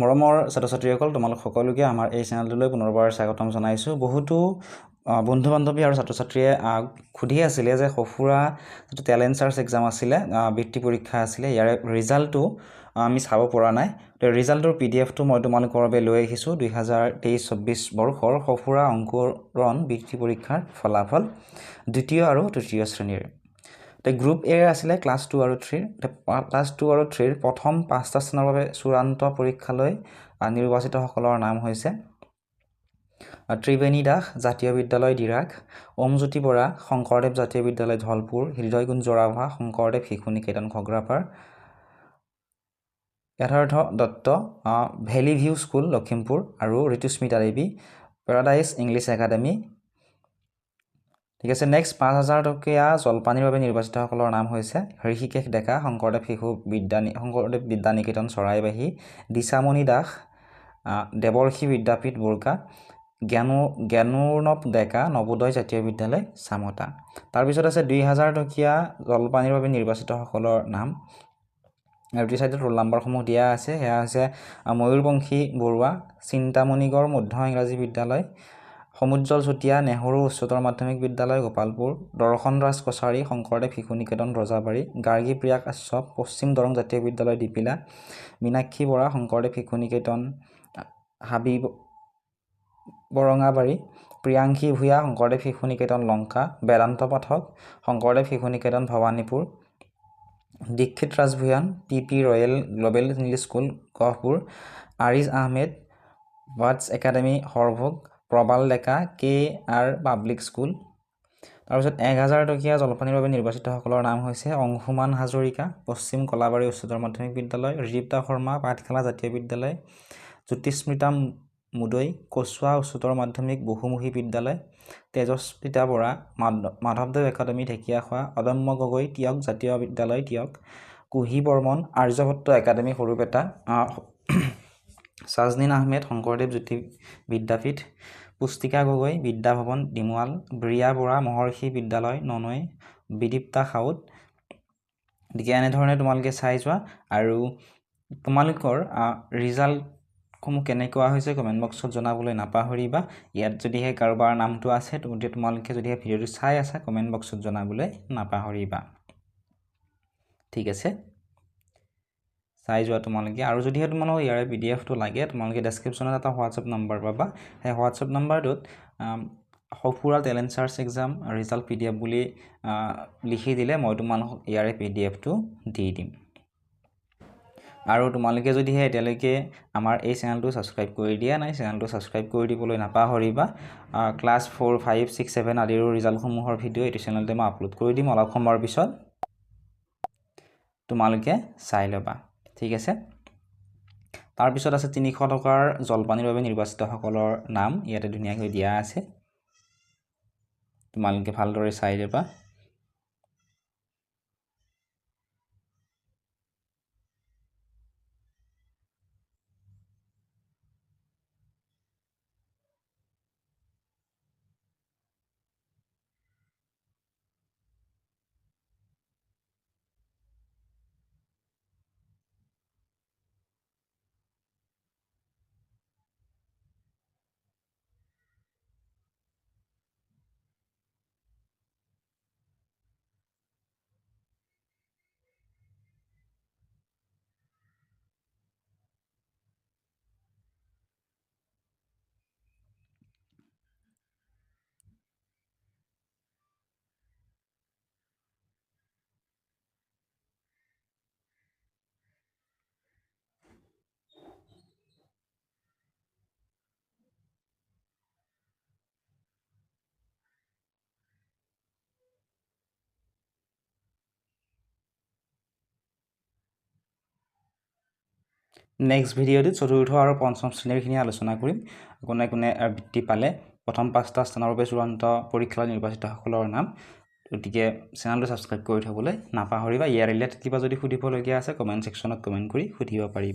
মৰমৰ ছাত্ৰ-ছাত্ৰীসকল তোমালোক সকলোকে আমাৰ এই চেনেলটোলৈ পুনৰবাৰ স্বাগতম জনাইছোঁ। বহুতো বন্ধু বান্ধৱী আৰু ছাত্ৰ-ছাত্ৰীয়ে সুধি আছিলে যে সফুৰা যিটো টেলেণ্ট চাৰ্চ এক্সাম আছিলে, বৃত্তি পৰীক্ষা আছিলে, ইয়াৰে ৰিজাল্টটো আমি চাব পৰা নাই। তো ৰিজাল্টৰ PDF-টো মই তোমালোকৰ বাবে লৈ আহিছোঁ 2023-24 বৰ্ষৰ সফুৰা অংকুৰণ বৃত্তি পৰীক্ষাৰ ফলাফল দ্বিতীয় আৰু তৃতীয় শ্ৰেণীৰ। গ্ৰুপ এ আছিলে ক্লাছ 2 আৰু 3। ক্লাছ 2 আৰু 3ৰ প্ৰথম 5টা স্থানৰ বাবে চূড়ান্ত পৰীক্ষালৈ নিৰ্বাচিতসকলৰ নাম হৈছে ত্ৰিবেণী দাস জাতীয় বিদ্যালয় ডিৰাগ, ওমজ্যোতি বৰা শংকৰদেৱ জাতীয় বিদ্যালয় ধলপুৰ, হৃদয়কুঞ্জ ৰাভা শংকৰদেৱ শিশু নিকেতন ঘগ্ৰাপাৰ, যথাৰ্থ Dutta valley view school Lakhimpur আৰু ঋতুস্মিতা দেৱী পেৰাডাইজ ইংলিছ একাডেমী। ঠিক আছে, নেক্সট 5,000 টকীয়া জলপানীৰ বাবে নিৰ্বাচিতসকলৰ নাম হৈছে ঋষিকেশ ডেকা শংকৰদেৱ বিদ্যা নিকেতন চৰাইবাহী, দিশামণি দাস দেৱৰ্ষি বিদ্যাপীঠ বৰকা, জ্ঞানোৰ্ণৱ ডেকা নবোদয় জাতীয় বিদ্যালয় চামতা। তাৰপিছত আছে 2,000 টকীয়া জলপানীৰ বাবে নিৰ্বাচিতসকলৰ নাম। আৰু এই চাইডত ৰোল নাম্বাৰসমূহ দিয়া আছে। সেয়া হৈছে ময়ূৰবংশী বৰুৱা চিন্তামণিগড় মধ্য ইংৰাজী বিদ্যালয়, সমুজ্জ্বল চুতীয়া নেহৰু উচ্চতৰ মাধ্যমিক বিদ্যালয় গোপালপুৰ, দৰ্শন ৰাজ কছাৰী শংকৰদেৱ শিশু নিকেতন ৰজাবাৰী, গাৰ্গী প্ৰিয়া কাশ্যপ পশ্চিম দৰং জাতীয় বিদ্যালয় দীপিলা, মীনাক্ষী বৰা শংকৰদেৱ শিশু নিকেতন হাবিব বৰঙাবাৰী, প্ৰিয়াংশী ভূঞা শংকৰদেৱ শিশু নিকেতন Lanka, Vedanta Pathak Shankardev Shishu Niketan Bhawanipur, Dikshit Raj Bhuyan PP royal global English school Gohpur, Ariz Ahmed Watts academy Sarbhog, Prabal Deka KR public school. তাৰপিছত 1,000 টকীয়া জলপানীৰ বাবে নিৰ্বাচিতসকলৰ নাম হৈছে অংশুমান হাজৰিকা পশ্চিম কলাবাৰী উচ্চতৰ মাধ্যমিক বিদ্যালয়, ৰিজিপ্তা শৰ্মা পাঠশালা জাতীয় বিদ্যালয়, জ্যোতিস্মিতা মুদৈ কচুৱা উচ্চতৰ মাধ্যমিক বহুমুখী বিদ্যালয়, তেজস্মিতা বৰা মাধৱদেৱ একাডেমী ঢেকীয়াখোৱা, অদম্য গগৈ টিয়ক জাতীয় বিদ্যালয় টিয়ক, কুহি বৰ্মন আৰ্যভট্ট একাডেমী সৰুপেটা, চাজনিন আহমেদ শংকৰদেৱ জ্যোতি বিদ্যাপীঠ, পুষ্টিকা গগৈ বিদ্যাভৱন ডিমুৱাল, ব্ৰিয়া বৰা মহৰ্ষি বিদ্যালয় ননৈ, বিদীপ্তা সাউদ। গতিকে এনেধৰণে তোমালোকে চাই যোৱা আৰু তোমালোকৰ ৰিজাল্টসমূহ কেনেকুৱা হৈছে কমেণ্ট বক্সত জনাবলৈ নাপাহৰিবা। ইয়াত যদিহে কাৰোবাৰ নামটো আছে তোমালোকে যদিহে ভিডিঅ'টো চাই আছা কমেণ্ট বক্সত জনাবলৈ নাপাহৰিবা। ঠিক আছে, চাই যোৱা তোমালোকে। আৰু যদিহে তোমালোকক ইয়াৰে PDF-টো লাগে তোমালোকে ডেছক্ৰিপশ্যনত এটা হোৱাটছএপ নাম্বাৰ পাবা। সেই হোৱাটছএপ নাম্বাৰটোত Safura talent search exam result PDF বুলি লিখি দিলে মই তোমালোকক ইয়াৰে PDF-টো দি দিম। আৰু তোমালোকে যদিহে এতিয়ালৈকে আমাৰ এই চেনেলটো ছাবস্ক্ৰাইব কৰি দিয়া নাই চেনেলটো ছাবস্ক্ৰাইব কৰি দিবলৈ নাপাহৰিবা। ক্লাছ 4, 5, 6, 7 আদিৰো ৰিজাল্টসমূহৰ ভিডিঅ' এইটো চেনেলতে মই আপলোড কৰি দিম অলপ সময়ৰ পিছত, তোমালোকে চাই ল'বা। ঠিক আছে, তাৰপিছত আছে 300 টকাৰ জলপানীৰ বাবে নিৰ্বাচিতসকলৰ নাম ইয়াতে ধুনীয়াকৈ দিয়া আছে, তোমালোকে ভালদৰে চাই ল'বা। নেক্সট ভিডিঅ'টোত চতুৰ্থ আৰু পঞ্চম শ্ৰেণীৰখিনি আলোচনা কৰিম। কোনে কোনে বৃত্তি পালে, প্ৰথম 5টা স্থানৰ বাবে চূড়ান্ত পৰীক্ষালৈ নিৰ্বাচিতসকলৰ নাম। গতিকে চেনেলটো ছাবস্ক্ৰাইব কৰি থ'বলৈ নাপাহৰিবা। ইয়াৰ ৰিলেটেড কিবা যদি সুধিবলগীয়া আছে কমেণ্ট ছেকশ্যনত কমেণ্ট কৰি সুধিব পাৰিবা।